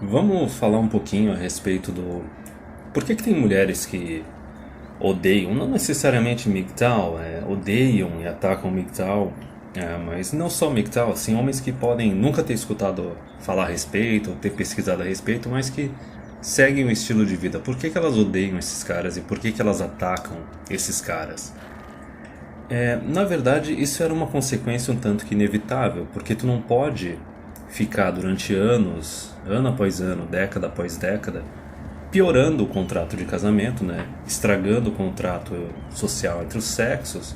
Vamos falar um pouquinho a respeito do... Por que tem mulheres que odeiam, não necessariamente MGTOW, odeiam e atacam MGTOW, mas não só MGTOW, assim, homens que podem nunca ter escutado falar a respeito, ou ter pesquisado a respeito, mas que seguem um estilo de vida. Por que elas odeiam esses caras e por que elas atacam esses caras? Na verdade, isso era uma consequência um tanto que inevitável, porque tu não pode ficar durante anos, ano após ano, década após década, piorando o contrato de casamento, né? Estragando o contrato social entre os sexos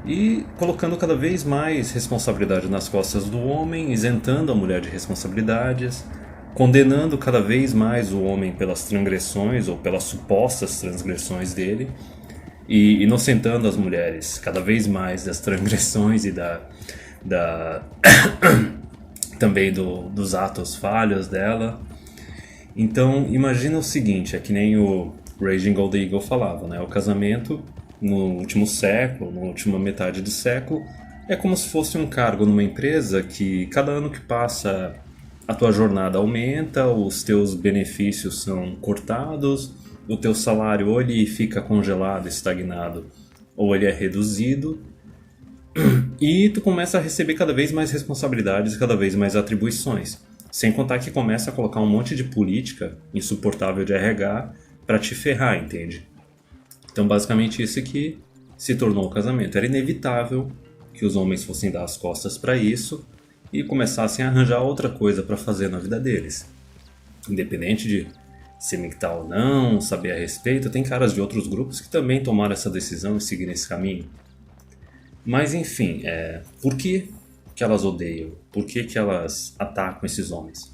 e colocando cada vez mais responsabilidade nas costas do homem, isentando a mulher de responsabilidades, condenando cada vez mais o homem pelas transgressões ou pelas supostas transgressões dele e inocentando as mulheres cada vez mais das transgressões e da também dos atos falhos dela. Então, imagina o seguinte, é que nem o Raging Gold Eagle falava, né? O casamento no último século, na última metade do século, é como se fosse um cargo numa empresa que cada ano que passa a tua jornada aumenta, os teus benefícios são cortados, o teu salário ou ele fica congelado, estagnado, ou ele é reduzido, e tu começa a receber cada vez mais responsabilidades, cada vez mais atribuições. Sem contar que começa a colocar um monte de política insuportável de RH para te ferrar, entende? Então basicamente isso que se tornou o casamento. Era inevitável que os homens fossem dar as costas para isso e começassem a arranjar outra coisa para fazer na vida deles. Independente de ser MGTOW ou não, saber a respeito, tem caras de outros grupos que também tomaram essa decisão e seguiram esse caminho. Mas enfim, por que elas odeiam? Por que elas atacam esses homens?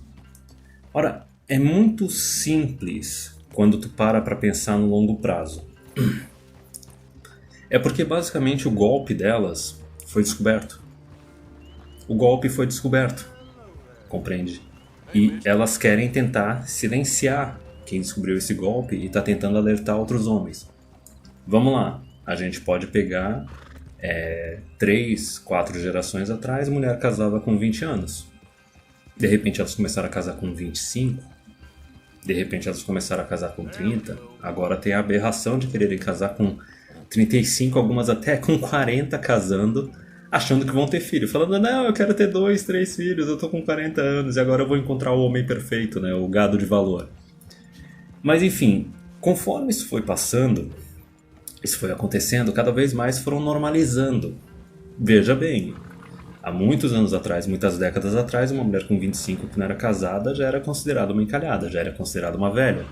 Ora, é muito simples quando tu para pensar no longo prazo. É porque basicamente o golpe delas foi descoberto. O golpe foi descoberto, compreende? E elas querem tentar silenciar quem descobriu esse golpe e está tentando alertar outros homens. Vamos lá, a gente pode pegar 3, 4 gerações atrás, mulher casava com 20 anos. De repente elas começaram a casar com 25. De repente elas começaram a casar com 30. Agora tem a aberração de quererem casar com 35, algumas até com 40 casando, achando que vão ter filho. Falando, não, eu quero ter 2, 3 filhos, eu tô com 40 anos e agora eu vou encontrar o homem perfeito, né? O gado de valor. Mas enfim, conforme isso foi passando, isso foi acontecendo, cada vez mais foram normalizando. Veja bem, há muitos anos atrás, muitas décadas atrás, uma mulher com 25 que não era casada já era considerada uma encalhada, já era considerada uma velha.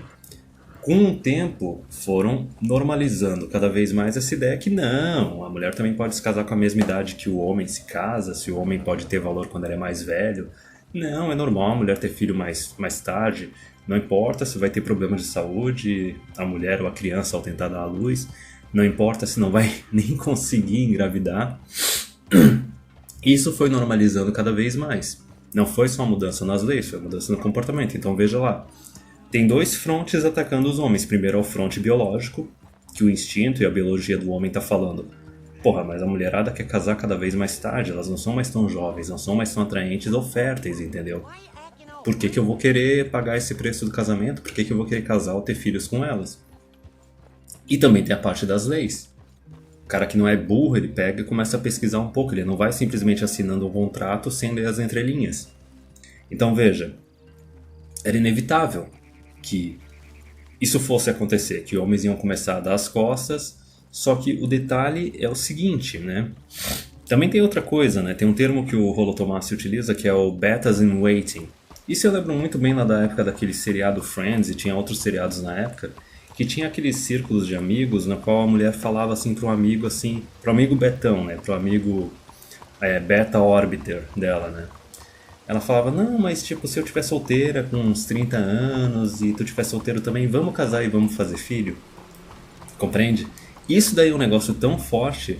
Com o tempo, foram normalizando cada vez mais essa ideia que não, a mulher também pode se casar com a mesma idade que o homem se casa, se o homem pode ter valor quando ele é mais velho. Não, é normal a mulher ter filho mais tarde, não importa se vai ter problema de saúde, a mulher ou a criança ao tentar dar à luz, não importa se não vai nem conseguir engravidar. Isso foi normalizando cada vez mais. Não foi só mudança nas leis, foi mudança no comportamento. Então veja lá, tem 2 frontes atacando os homens. Primeiro é o fronte biológico, que o instinto e a biologia do homem tá falando. Porra, mas a mulherada quer casar cada vez mais tarde, elas não são mais tão jovens, não são mais tão atraentes ou férteis, entendeu? Por que eu vou querer pagar esse preço do casamento? Por que eu vou querer casar ou ter filhos com elas? E também tem a parte das leis. O cara que não é burro, ele pega e começa a pesquisar um pouco, ele não vai simplesmente assinando um contrato sem ler as entrelinhas. Então veja, era inevitável que isso fosse acontecer, que homens iam começar a dar as costas, só que o detalhe é o seguinte, né? Também tem outra coisa, né? Tem um termo que o Rollo Tomassi utiliza que é o betas in waiting. Isso eu lembro muito bem lá da época daquele seriado Friends, e tinha outros seriados na época, que tinha aqueles círculos de amigos na qual a mulher falava assim pro amigo assim, pro amigo Betão, né? Pro amigo beta orbiter dela, né? Ela falava, não, mas tipo, se eu tiver solteira com uns 30 anos e tu tiver solteiro também, vamos casar e vamos fazer filho. Compreende? Isso daí é um negócio tão forte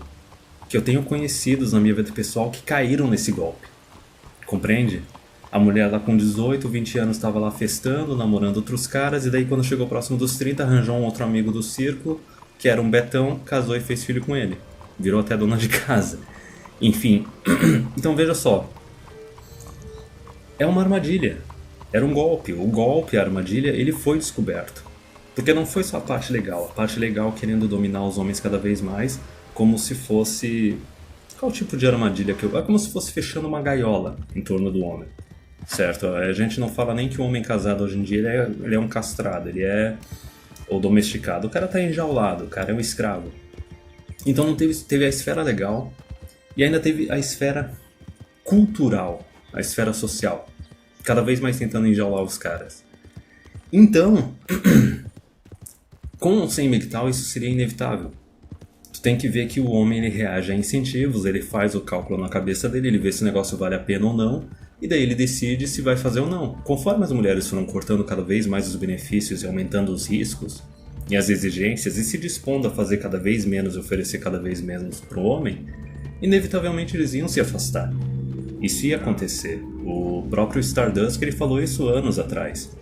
que eu tenho conhecidos na minha vida pessoal que caíram nesse golpe. Compreende? A mulher lá com 18, 20 anos estava lá festando, namorando outros caras, e daí quando chegou próximo dos 30, arranjou um outro amigo do círculo, que era um betão, casou e fez filho com ele. Virou até dona de casa. Enfim, então veja só. É uma armadilha. Era um golpe. O golpe, a armadilha, ele foi descoberto. Porque não foi só a parte legal querendo dominar os homens cada vez mais, como se fosse... Qual tipo de armadilha que eu... É como se fosse fechando uma gaiola em torno do homem, certo? A gente não fala nem que o homem casado hoje em dia ele é um castrado, ele é... ou domesticado. O cara tá enjaulado, o cara é um escravo. Então não teve a esfera legal e ainda teve a esfera cultural, a esfera social. Cada vez mais tentando enjaular os caras. Então... Com ou sem MGTOW isso seria inevitável. Tu tem que ver que o homem ele reage a incentivos, ele faz o cálculo na cabeça dele, ele vê se o negócio vale a pena ou não, e daí ele decide se vai fazer ou não. Conforme as mulheres foram cortando cada vez mais os benefícios e aumentando os riscos e as exigências e se dispondo a fazer cada vez menos e oferecer cada vez menos para o homem, inevitavelmente eles iam se afastar. Isso ia acontecer. O próprio Stardust ele falou isso anos atrás.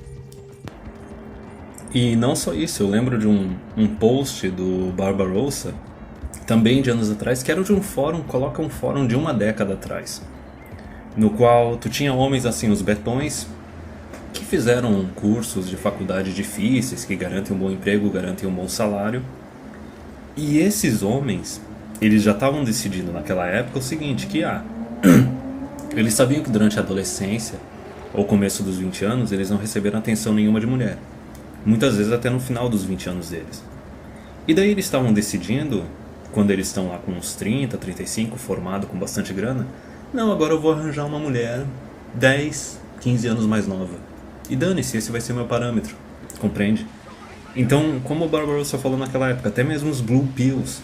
E não só isso, eu lembro de um post do Barbarossa, também de anos atrás, que era de um fórum, coloca um fórum de uma década atrás, no qual tu tinha homens assim, os betões, que fizeram cursos de faculdade difíceis, que garantem um bom emprego, garantem um bom salário, e esses homens, eles já estavam decidindo naquela época o seguinte, que eles sabiam que durante a adolescência, ou começo dos 20 anos, eles não receberam atenção nenhuma de mulher. Muitas vezes até no final dos 20 anos deles. E daí eles estavam decidindo, quando eles estão lá com uns 30, 35, formado com bastante grana, não, agora eu vou arranjar uma mulher 10, 15 anos mais nova. E dane-se, esse vai ser meu parâmetro. Compreende? Então, como o Barbarossa falou naquela época, até mesmo os Blue Pills,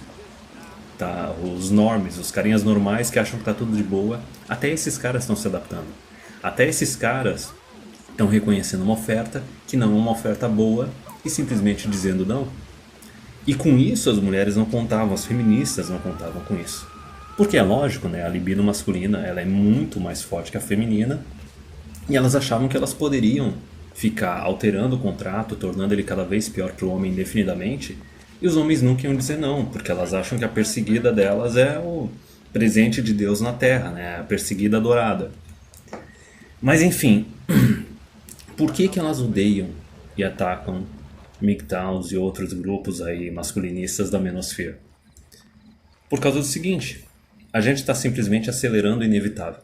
tá? Os normies, os carinhas normais que acham que tá tudo de boa, até esses caras estão se adaptando. Até esses caras estão reconhecendo uma oferta que não é uma oferta boa e simplesmente dizendo não. E com isso as mulheres não contavam, as feministas não contavam com isso. Porque é lógico, né? A libido masculina ela é muito mais forte que a feminina e elas achavam que elas poderiam ficar alterando o contrato, tornando ele cada vez pior para o homem indefinidamente, e os homens nunca iam dizer não, porque elas acham que a perseguida delas é o presente de Deus na Terra, né? A perseguida adorada. Mas enfim... Por que elas odeiam e atacam MGTOWs e outros grupos aí masculinistas da menosfera? Por causa do seguinte, a gente está simplesmente acelerando o inevitável.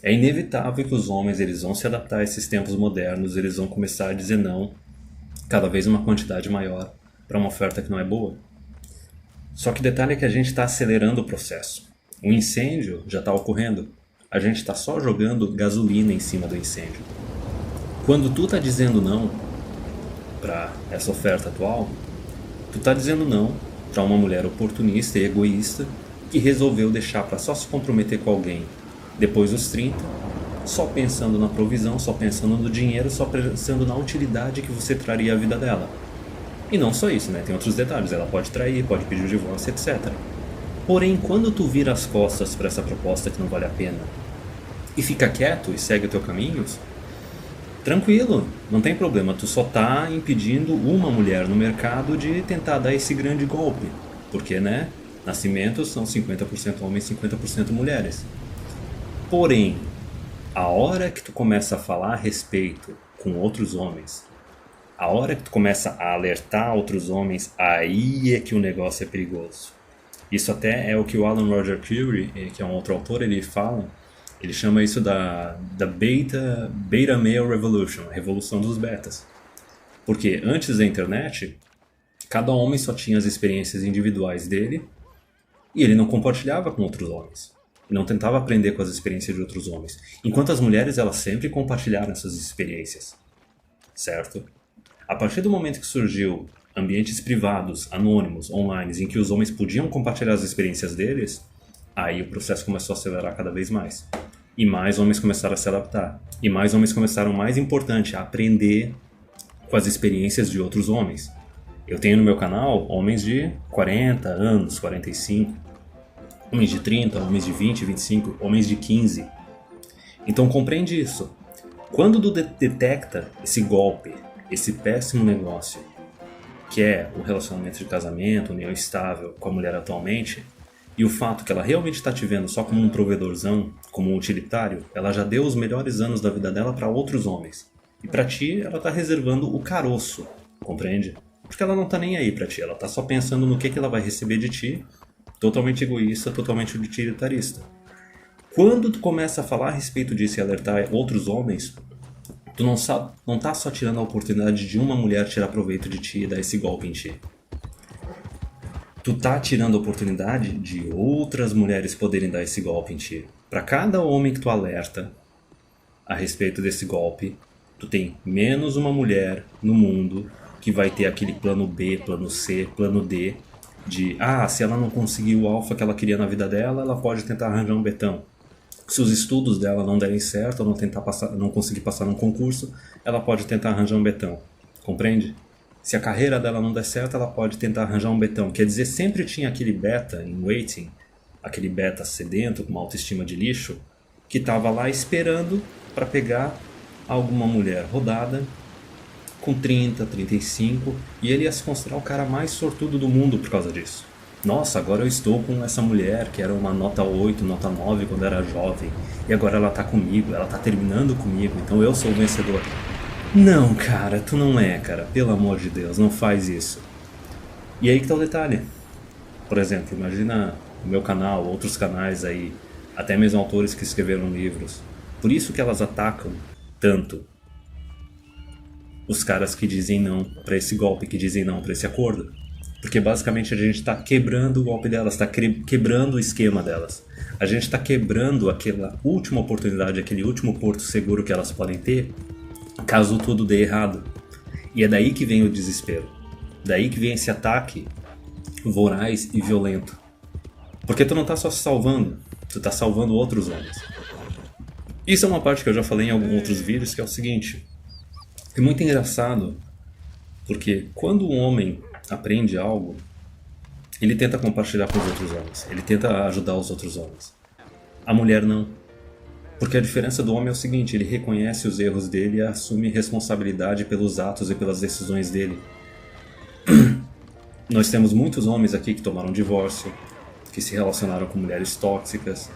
É inevitável que os homens eles vão se adaptar a esses tempos modernos, eles vão começar a dizer não, cada vez uma quantidade maior, para uma oferta que não é boa. Só que o detalhe é que a gente está acelerando o processo. O incêndio já está ocorrendo, a gente está só jogando gasolina em cima do incêndio. Quando tu tá dizendo não para essa oferta atual, tu tá dizendo não para uma mulher oportunista e egoísta que resolveu deixar para só se comprometer com alguém depois dos 30, só pensando na provisão, só pensando no dinheiro, só pensando na utilidade que você traria à vida dela. E não só isso, né? Tem outros detalhes, ela pode trair, pode pedir o divórcio, etc. Porém, quando tu vira as costas para essa proposta que não vale a pena e fica quieto e segue o teu caminho, tranquilo, não tem problema, tu só tá impedindo uma mulher no mercado de tentar dar esse grande golpe. Porque, né, nascimentos são 50% homens, 50% mulheres. Porém, a hora que tu começa a falar a respeito com outros homens, a hora que tu começa a alertar outros homens, aí é que o negócio é perigoso. Isso até é o que o Alan Roger Curie, que é um outro autor, ele fala. Ele chama isso da Beta Male Revolution, a revolução dos betas. Porque antes da internet, cada homem só tinha as experiências individuais dele e ele não compartilhava com outros homens. E não tentava aprender com as experiências de outros homens. Enquanto as mulheres, elas sempre compartilharam essas experiências. Certo? A partir do momento que surgiu ambientes privados, anônimos, online, em que os homens podiam compartilhar as experiências deles, aí o processo começou a acelerar cada vez mais. E mais homens começaram a se adaptar. E mais homens começaram, mais importante, a aprender com as experiências de outros homens. Eu tenho no meu canal homens de 40 anos, 45, homens de 30, homens de 20, 25, homens de 15. Então compreende isso. Quando tu detecta esse golpe, esse péssimo negócio, que é o relacionamento de casamento, união estável com a mulher atualmente, e o fato que ela realmente está te vendo só como um provedorzão, como um utilitário, ela já deu os melhores anos da vida dela para outros homens. E pra ti, ela tá reservando o caroço, compreende? Porque ela não tá nem aí pra ti, ela tá só pensando no que ela vai receber de ti, totalmente egoísta, totalmente utilitarista. Quando tu começa a falar a respeito disso e alertar outros homens, tu não tá só tirando a oportunidade de uma mulher tirar proveito de ti e dar esse golpe em ti. Tu tá tirando a oportunidade de outras mulheres poderem dar esse golpe em ti. Para cada homem que tu alerta a respeito desse golpe, tu tem menos uma mulher no mundo que vai ter aquele plano B, plano C, plano D de, se ela não conseguir o alfa que ela queria na vida dela, ela pode tentar arranjar um betão. Se os estudos dela não derem certo, ou não conseguir passar num concurso, ela pode tentar arranjar um betão. Compreende? Se a carreira dela não der certo, ela pode tentar arranjar um betão. Quer dizer, sempre tinha aquele beta em waiting, aquele beta sedento, com uma autoestima de lixo, que estava lá esperando para pegar alguma mulher rodada, com 30, 35, e ele ia se considerar o cara mais sortudo do mundo por causa disso. Nossa, agora eu estou com essa mulher que era uma nota 8, nota 9 quando era jovem, e agora ela tá comigo, ela tá terminando comigo, então eu sou o vencedor. Não, cara, tu não é, cara, pelo amor de Deus, não faz isso. E aí que tá o detalhe. Por exemplo, imagina o meu canal, outros canais aí, até mesmo autores que escreveram livros. Por isso que elas atacam tanto os caras que dizem não pra esse golpe, que dizem não pra esse acordo. Porque basicamente a gente está quebrando o golpe delas, está quebrando o esquema delas. A gente está quebrando aquela última oportunidade, aquele último porto seguro que elas podem ter, caso tudo dê errado. E é daí que vem o desespero. Daí que vem esse ataque voraz e violento. Porque tu não está só se salvando, tu está salvando outros homens. Isso é uma parte que eu já falei em alguns outros vídeos, que é o seguinte. É muito engraçado, porque quando um homem aprende algo, ele tenta compartilhar com os outros homens, ele tenta ajudar os outros homens. A mulher não. Porque a diferença do homem é o seguinte, ele reconhece os erros dele e assume responsabilidade pelos atos e pelas decisões dele. Nós temos muitos homens aqui que tomaram divórcio, que se relacionaram com mulheres tóxicas,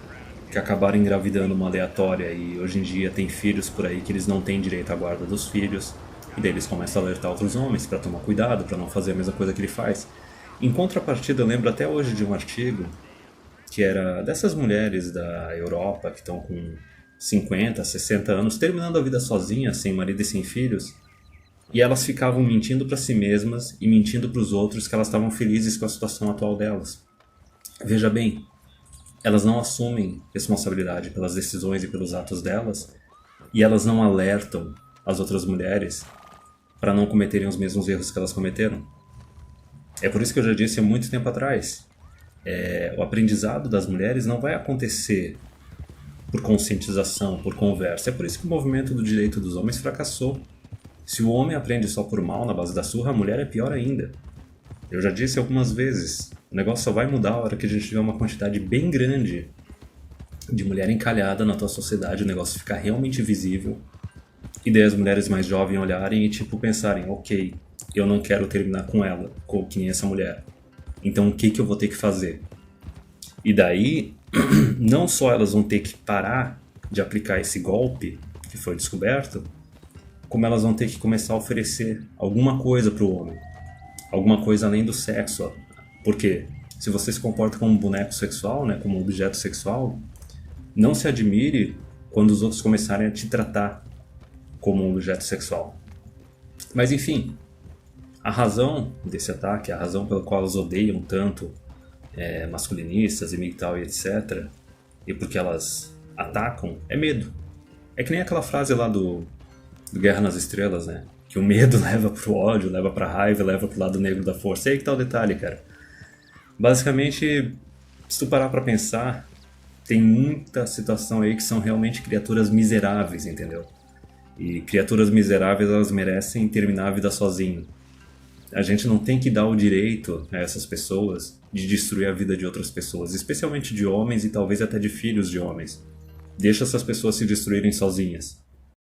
que acabaram engravidando uma aleatória e hoje em dia tem filhos por aí que eles não têm direito à guarda dos filhos. E daí eles começam a alertar outros homens para tomar cuidado, para não fazer a mesma coisa que ele faz. Em contrapartida, eu lembro até hoje de um artigo que era dessas mulheres da Europa que estão com 50, 60 anos, terminando a vida sozinhas, sem marido e sem filhos, e elas ficavam mentindo para si mesmas e mentindo para os outros que elas estavam felizes com a situação atual delas. Veja bem, elas não assumem responsabilidade pelas decisões e pelos atos delas, e elas não alertam as outras mulheres para não cometerem os mesmos erros que elas cometeram. É por isso que eu já disse há muito tempo atrás, o aprendizado das mulheres não vai acontecer por conscientização, por conversa. É por isso que o movimento do direito dos homens fracassou. Se o homem aprende só por mal na base da surra, a mulher é pior ainda. Eu já disse algumas vezes, o negócio só vai mudar a hora que a gente tiver uma quantidade bem grande de mulher encalhada na tua sociedade, o negócio ficar realmente visível. E daí as mulheres mais jovens olharem e pensarem, ok, eu não quero terminar com ela, que nem essa mulher. Então o que eu vou ter que fazer? E daí, não só elas vão ter que parar de aplicar esse golpe que foi descoberto, como elas vão ter que começar a oferecer alguma coisa para o homem. Alguma coisa além do sexo. Porque se você se comporta como um boneco sexual, né, como um objeto sexual, não se admire quando os outros começarem a te tratar como um objeto sexual. Mas enfim, a razão desse ataque, a razão pela qual elas odeiam tanto masculinistas e tal e etc, e porque elas atacam, é medo. É que nem aquela frase lá do Guerra nas Estrelas, né? Que o medo leva pro ódio, leva pra raiva, leva pro lado negro da força. E aí que tá o detalhe, cara. Basicamente, se tu parar pra pensar, tem muita situação aí que são realmente criaturas miseráveis, entendeu? E criaturas miseráveis, elas merecem terminar a vida sozinho. A gente não tem que dar o direito a essas pessoas de destruir a vida de outras pessoas, especialmente de homens e talvez até de filhos de homens. Deixa essas pessoas se destruírem sozinhas.